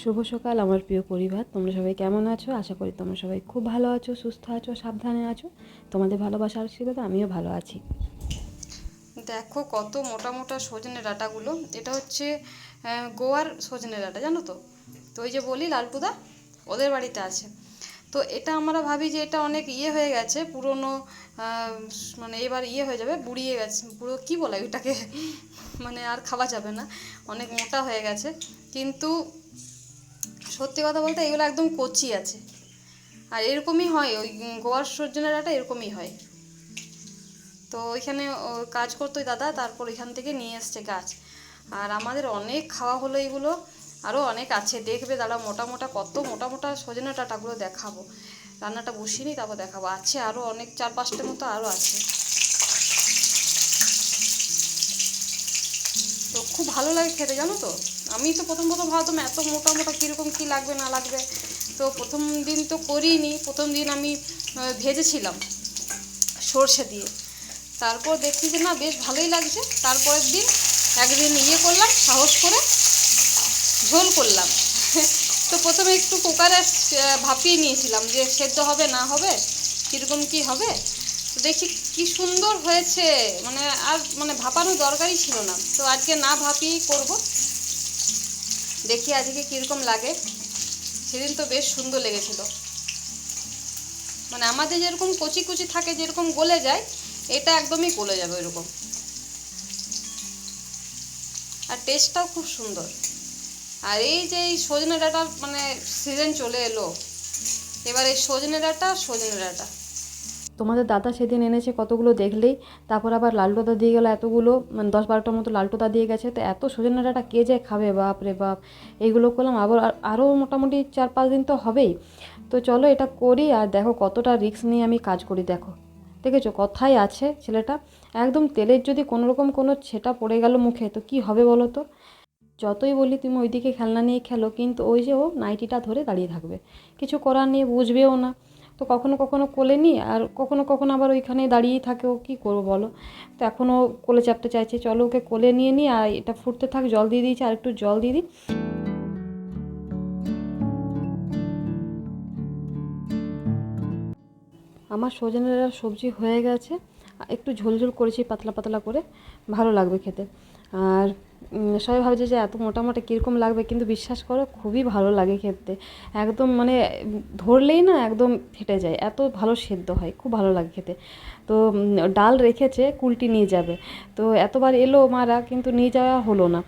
শুভ সকাল আমার প্রিয় পরিবার, তোমরা সবাই কেমন আছো? আশা করি তোমরা সবাই খুব ভালো আছো, সুস্থ আছো, সাবধানে আছো। তোমাদের ভালোবাসার আশীর্বাদে আমিও ভালো আছি। দেখো কত মোটা মোটা সজনে ডাঁটাগুলো। এটা হচ্ছে গোয়ার সজনে ডাঁটা, জানো তো? তো ওই যে বলি লালপুদা ওদের বাড়িতে আছে। তো এটা আমরা ভাবি যে এটা অনেক হয়ে গেছে, পুরনো, মানে এবার হয়ে যাবে, বুড়িয়ে গেছে পুরো, কি বলে ওইটাকে মানে আর খাওয়া যাবে না, অনেক মোটা হয়ে গেছে। কিন্তু সত্যি কথা বলতে এগুলো একদম কচি আছে। আর এরকমই হয়, ওই গোয়ার সজনে ডাঁটা এরকমই হয়। তো ওইখানে কাজ করতো ওই দাদা, তারপর এখান থেকে নিয়ে এসছে গাছ। আর আমাদের অনেক খাওয়া হলো এগুলো, আরও অনেক আছে, দেখবে দাদা মোটা মোটা, কত মোটা মোটা সজনে ডাঁটাগুলো দেখাবো। রান্নাটা বসিয়ে নিই তারপর দেখাবো, আছে আরও অনেক, 4-5টা মতো আরও আছে। তো খুব ভালো লাগে খেতে, জানো তো? আমি তো প্রথম প্রথম ভাবতাম এত মোটা মোটা কীরকম কী লাগবে না লাগবে। তো প্রথম দিন তো করিনি, প্রথম দিন আমি ভেজেছিলাম সর্ষে দিয়ে। তারপর দেখছি যে না, বেশ ভালোই লাগছে। তারপরের দিন একদিন করলাম, সাহস করে ঝোল করলাম তো প্রথমে একটু কুকারে ভাপিয়ে নিয়েছিলাম যে সেদ্ধ হবে না হবে, কীরকম কী হবে। তো দেখি কি সুন্দর হয়েছে, মানে আর মানে ভাপানোর দরকারই ছিল না। তো আজকে না ভাপিয়েই করব, দেখি আজকে কীরকম লাগে। সেদিন তো বেশ সুন্দর লেগেছিল, মানে আমাদের যেরকম কচি কচি থাকে, যেরকম গলে যায়, এটা একদমই গলে যাবে ওইরকম। আর টেস্টটাও খুব সুন্দর। আর এই যে এই সজনে ডাঁটার মানে সিজন চলে এলো, এবার এই সজনে ডাঁটা। তোমাদের দাদা সেদিন এনেছে কতগুলো দেখলেই, তারপর আবার লালটোদা দিয়ে গেলো এতগুলো, মানে 10-12টার মতো লালটোদা দিয়ে গেছে। তো এত সজনে ডাঁটা কে যে খাবে, বাপ রে বাপ। এইগুলো করলাম আবার, আরও মোটামুটি 4-5 দিন তো হবেই। তো চলো এটা করি, আর দেখো কতটা রিস্ক নিয়ে আমি কাজ করি। দেখো, দেখেছো কথাই আছে ছেলেটা, একদম তেলের যদি কোনোরকম কোনো ছেটা পড়ে গেল মুখে তো কি হবে বলো তো? যতই বলি তুমি ওইদিকে খেলনা নিয়ে খেলো, কিন্তু ওই যে ও নাইটিটা ধরে দাঁড়িয়ে থাকবে, কিছু করার নেই, বুঝবেও না। তো কখনো কখনো কোলে নিই, আর কখনো কখনো আবার ওইখানে দাঁড়িয়েই থাকে। ও কী করবো বলো? তো এখনও কোলে চাপতে চাইছে, চলো ওকে কোলে নিয়ে নিই, আর এটা ফুটতে থাক, জল দিয়ে দিয়েছি, আর একটু জল দিয়ে দিই। আমার সজনে ডাঁটার সবজি হয়ে গেছে, একটু ঝোল ঝোল করেছি পাতলা পাতলা করে, ভালো লাগবে খেতে। আর সবাই ভাবছে যে এত মোটা মোটা কীরকম লাগবে, কিন্তু বিশ্বাস করো খুবই ভালো লাগে খেতে। একদম মানে ধরলেই না একদম ফেটে যায়, এত ভালো সেদ্ধ হয়, খুব ভালো লাগে খেতে। তো ডাল রেখেছে, কুলটি নিয়ে যাবে। তো এতবার এলো মারা, কিন্তু নিয়ে যাওয়া হলো না।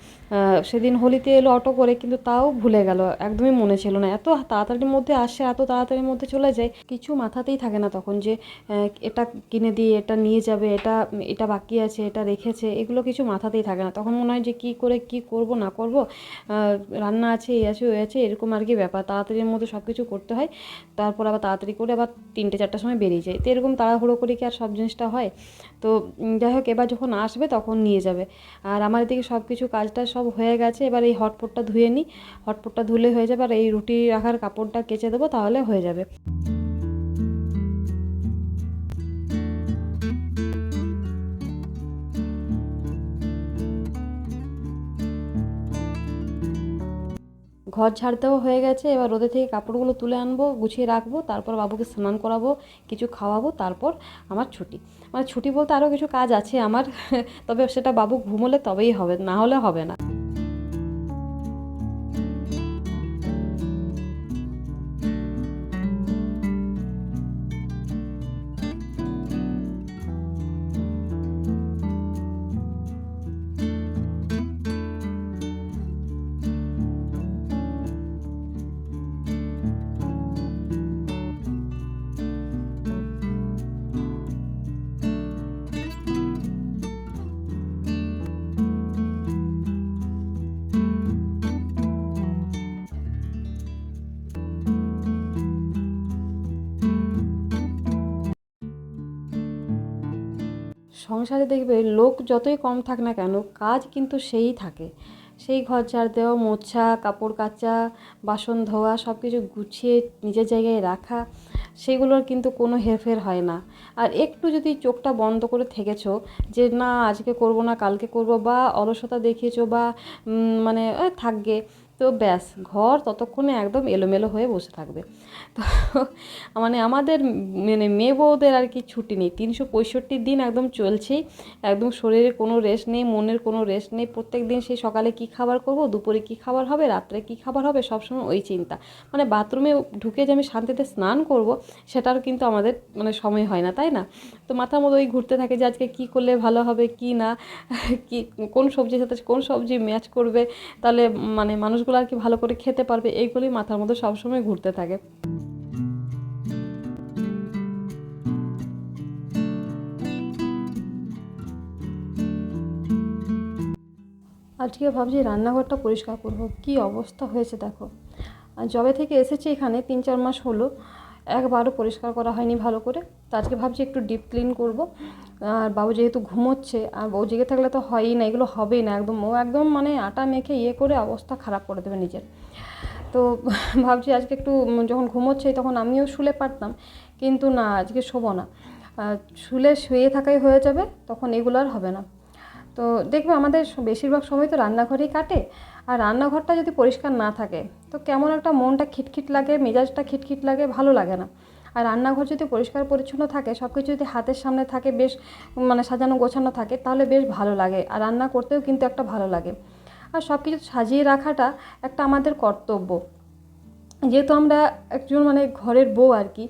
সেদিন হোলিতে এলো অটো করে, কিন্তু তাও ভুলে গেল, একদমই মনে ছিল না। এত তাড়াতাড়ির মধ্যে আসে, এত তাড়াতাড়ির মধ্যে চলে যায়, কিছু মাথাতেই থাকে না তখন যে এটা কিনে দিয়ে এটা নিয়ে যাবে, এটা এটা বাকি আছে, এটা রেখেছে, এগুলো কিছু মাথাতেই থাকে না। তখন মনে হয় যে কী করে কী করব না করব, রান্না আছে, এই আছে ওই আছে, এরকম আর কি ব্যাপার। তাড়াতাড়ির মধ্যে সব কিছু করতে হয়, তারপর আবার তাড়াতাড়ি করে আবার 3টে 4টার সময় বেরিয়ে যায়। তো এরকম তাড়াহুড়ো করে কি আর সব জিনিসটা হয়? তো যাই হোক, এবার যখন আসবে তখন নিয়ে যাবে। আর আমার এদিকে সব কিছু কাজটা সব হয়ে গেছে, এবার এই হটপটটা ধুয়ে নিই, হটপটটা ধুলে হয়ে যাবে, আর এই রুটি রাখার কাপড়টা কেচে দেবো, তাহলে হয়ে যাবে। ঘর ঝাড় দেওয়া হয়ে গেছে, এবার রোদে থেকে কাপড়গুলো তুলে আনবো, গুছিয়ে রাখবো, তারপর বাবুকে স্নান করাবো, কিছু খাওয়াবো, তারপর আমার ছুটি। মানে ছুটি বলতে আরও কিছু কাজ আছে আমার তবে সেটা বাবু ঘুমোলে তবেই হবে, না হলে হবে না। সংসারে দেখবে লোক যতই কম থাক না কেন, কাজ কিন্তু সেই থাকে। সেই ঘর ঝাড় দেওয়া, মোছা, কাপড় কাচা, বাসন ধোয়া, সব কিছু গুছিয়ে নিজের জায়গায় রাখা, সেগুলোর কিন্তু কোনো হেরফের হয় না। আর একটু যদি চোখটা বন্ধ করে থেকেছো যে না আজকে করব না কালকে করব, বা অলসতা দেখিয়েছো, বা মানে থাকবে, তো ব্যাস ঘর ততক্ষণে একদম এলোমেলো হয়ে বসে থাকবে। তো মানে আমাদের মানে মেয়ে বউদের আর কি ছুটি নেই, 365 দিন একদম চলছেই, একদম শরীরে কোনো রেস্ট নেই, মনের কোনো রেস্ট নেই। প্রত্যেক দিন সেই সকালে কী খাবার করব, দুপুরে কী খাবার হবে, রাত্রে কী খাবার হবে, সবসময় ওই চিন্তা। মানে বাথরুমে ঢুকে যে আমি শান্তিতে স্নান করব সেটারও কিন্তু আমাদের মানে সময় হয় না, তাই না? তো মাথার মধ্যে ওই ঘুরতে থাকে যে আজকে কী করলে ভালো হবে, কি না, কি কোন সবজির সাথে কোন সবজি ম্যাচ করবে, তাহলে মানে মানুষগুলো আর কি ভালো করে খেতে পারবে, এইগুলোই মাথার মধ্যে সবসময় ঘুরতে থাকে। আজকে ভাবছি রান্নাঘরটা পরিষ্কার করব, কি অবস্থা হয়েছে দেখো। আর যবে থেকে এসেছি এখানে 3-4 মাস হলো, একবারও পরিষ্কার করা হয়নি ভালো করে। তো আজকে ভাবছি একটু ডিপ ক্লিন করব। আর বাবু যেহেতু ঘুমোচ্ছে, আর বউ জেগে থাকলে তো হয়ই না, এগুলো হবেই না, একদম ও একদম মানে আটা মেখে করে অবস্থা খারাপ করে দেবে নিজের। তো ভাবছি আজকে একটু যখন ঘুমোচ্ছে তখন আমিও শুলে পারতাম, কিন্তু না, আজকে শোবো না। শুয়ে থাকাই হয়ে যাবে, তখন এগুলো আর হবে না। তো দেখবে আমাদের বেশিরভাগ সময় তো রান্নাঘরেই কাটে, আর রান্নাঘরটা যদি পরিষ্কার না থাকে তো কেমন একটা মনটা খিটখিট লাগে, মেজাজটা খিটখিট লাগে, ভালো লাগে না। আর রান্নাঘর যদি পরিষ্কার পরিচ্ছন্ন থাকে, সব কিছু যদি হাতের সামনে থাকে, বেশ মানে সাজানো গোছানো থাকে, তাহলে বেশ ভালো লাগে, আর রান্না করতেও কিন্তু একটা ভালো লাগে। আর সব কিছু সাজিয়ে রাখাটা একটা আমাদের কর্তব্য, যেহেতু আমরা একজন মানে ঘরের বউ আর কি।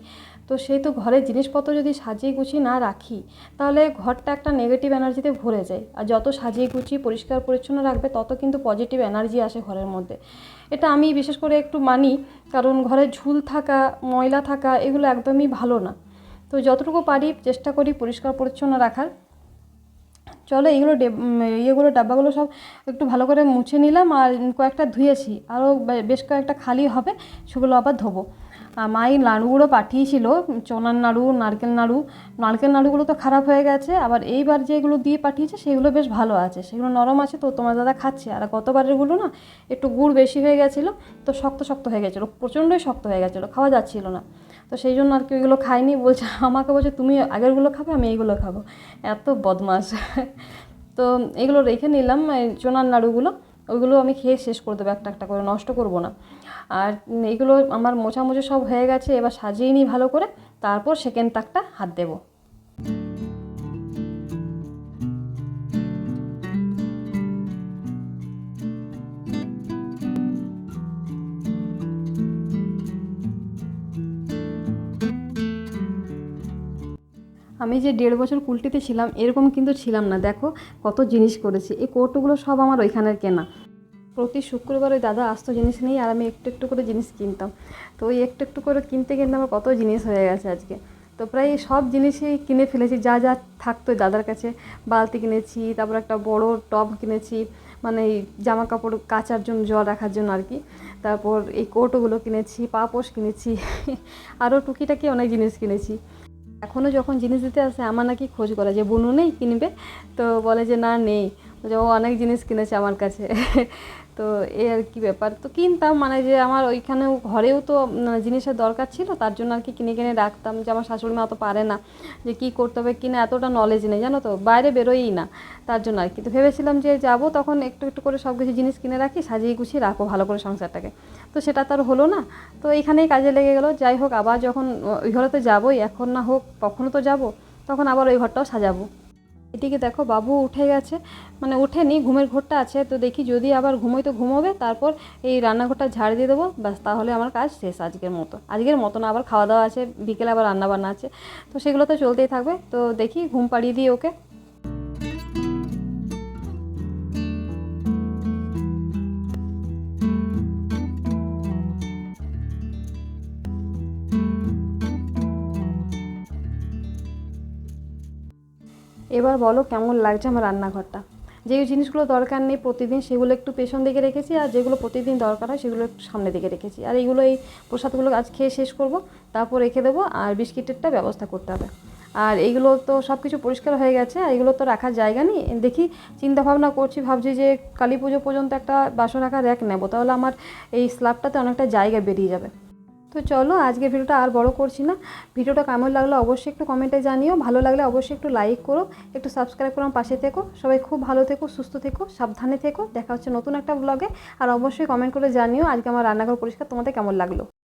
তো সেই তো ঘরের জিনিসপত্র যদি সাজিয়ে গুছিয়ে না রাখি, তাহলে ঘরটা একটা নেগেটিভ এনার্জিতে ভরে যায়। আর যত সাজিয়ে গুছিয়ে পরিষ্কার পরিচ্ছন্ন রাখবে, তত কিন্তু পজিটিভ এনার্জি আসে ঘরের মধ্যে। এটা আমি বিশেষ করে একটু মানি, কারণ ঘরে ঝুল থাকা, ময়লা থাকা এগুলো একদমই ভালো না। তো যতটুকু পারি চেষ্টা করি পরিষ্কার পরিচ্ছন্ন রাখার। চলো এইগুলো ইয়েগুলো ডাব্বাগুলো সব একটু ভালো করে মুছে নিলাম, আর কয়েকটা ধুয়েছি, আরও বেশ কয়েকটা খালি হবে, সেগুলো আবার ধোবো। মা এই নাড়ুগুলো পাঠিয়েছিল, চনার নাড়ু, নারকেল নাড়ুগুলো তো খারাপ হয়ে গেছে, আবার এইবার যেগুলো দিয়ে পাঠিয়েছে সেগুলো বেশ ভালো আছে, সেগুলো নরম আছে। তো তোমার দাদা খাচ্ছে। আর গতবারেরগুলো না একটু গুড় বেশি হয়ে গেছিলো, তো শক্ত শক্ত হয়ে গেছিলো, প্রচণ্ডই শক্ত হয়ে গেছিলো, খাওয়া যাচ্ছিলো না। তো সেই জন্য আর কি ওইগুলো খাইনি, বলছে আমাকে, বলছে তুমি আগেরগুলো খাবে, আমি এইগুলো খাবো। এত বদমাস। তো এগুলো রেখে নিলাম, এই চনার নাড়ুগুলো, ওইগুলো আমি খেয়ে শেষ করে দেবো, একটা একটা করে, নষ্ট করব না। আর এগুলো আমার মোছামুছি সব হয়ে গেছে, এবার সাজিয়ে নিই ভালো করে, তারপর সেকেন্ড তাকটা হাত দেবো। আমি যে 1.5 বছর কুলটিতে ছিলাম এরকম কিন্তু ছিলাম না, দেখো কত জিনিস করেছি। এই কৌটোগুলো সব আমার ওইখানের কেনা। প্রতি শুক্রবার ওই দাদা আসতো জিনিস নিয়ে, আর আমি একটু একটু করে জিনিস কিনতাম। তো ওই একটু একটু করে কিনতে কিনতে আমার কত জিনিস হয়ে গেছে আজকে। তো প্রায় সব জিনিসই কিনে ফেলেছি, যা যা থাকতো দাদার কাছে। বালতি কিনেছি, তারপর একটা বড় টব কিনেছি, মানে এই জামা কাপড় কাচার জন্য, জল রাখার জন্য আর কি। তারপর এই কৌটোগুলো কিনেছি, পাপোশ কিনেছি, আরও টুকিটাকি অনেক জিনিস কিনেছি। এখনও যখন জিনিস দিতে আসে আমার নাকি খোঁজ করে যে বুনু নেই কিনবে, তো বলে যে না নেই, যে ও অনেক জিনিস কিনেছে আমার কাছে। তো এই আর কি ব্যাপার, তো কিনতাম, মানে যে আমার ওইখানেও ঘরেও তো জিনিসের দরকার ছিল, তার জন্য আর কি কিনে কিনে রাখতাম, যে আমার শাশুড়ি মা অত পারে না, যে কী করতে হবে কিনা এতটা নলেজ নেই, জানো তো, বাইরে বেরোই না, তার জন্য আর কি। তো ভেবেছিলাম যে যাবো তখন একটু একটু করে সব কিছু জিনিস কিনে রাখি, সাজিয়ে গুছিয়ে রাখো ভালো করে সংসারটাকে। তো সেটা তো আর হলো না। তো এইখানেই কাজে লেগে গেলো। যাই হোক, আবার যখন ওই ঘরে তো যাবোই, এখন না হোক কখনো তো যাব, তখন আবার ওই ঘরটাও সাজাবো। এদিকে দেখো বাবু উঠে গেছে, মানে উঠেনি, ঘুমের ঘোরটা আছে। তো দেখি যদি আবার ঘুমোই তো ঘুমোবে, তারপর এই রান্নাঘরটা ঝাড় দিয়ে দেবো, ব্যাস তাহলে আমার কাজ শেষ আজকের মতো না, আবার খাওয়া দাওয়া আছে, বিকেলে আবার রান্না বান্না আছে, তো সেগুলো তো চলতেই থাকবে। তো দেখি ঘুম পাড়িয়ে দিই ওকে। এবার বলো কেমন লাগছে আমার রান্নাঘরটা। যে জিনিসগুলো দরকার নেই প্রতিদিন সেগুলো একটু পেছন দিকে রেখেছি, আর যেগুলো প্রতিদিন দরকার হয় সেগুলো একটু সামনের দিকে রেখেছি। আর এইগুলো এই প্রসাদগুলো আজ খেয়ে শেষ করব, তারপর রেখে দেবো, আর বিস্কিটেরটা ব্যবস্থা করতে হবে। আর এইগুলো তো সব কিছু পরিষ্কার হয়ে গেছে, আর এগুলো তো রাখার জায়গা নেই। দেখি চিন্তা ভাবনা করছি, ভাবছি যে কালী পুজো পর্যন্ত একটা বাসন রাখার র্যাক নেবো, তাহলে আমার এই স্ল্যাবটাতে অনেকটা জায়গা বেরিয়ে যাবে। তো চলো আজকে ভিডিওটা আর বড় করছি না। ভিডিওটা কেমন লাগলো অবশ্যই একটু কমেন্টে জানিও, ভালো লাগলে অবশ্যই একটু লাইক করো, একটু সাবস্ক্রাইব করো, আমার পাশে থেকো। সবাই খুব ভালো থেকো, সুস্থ থেকো, সাবধানে থেকো। দেখা হচ্ছে নতুন একটা ব্লগে। আর অবশ্যই কমেন্ট করে জানিও আজকে আমার রান্নাঘর পরিষ্কার তোমাদের কেমন লাগলো।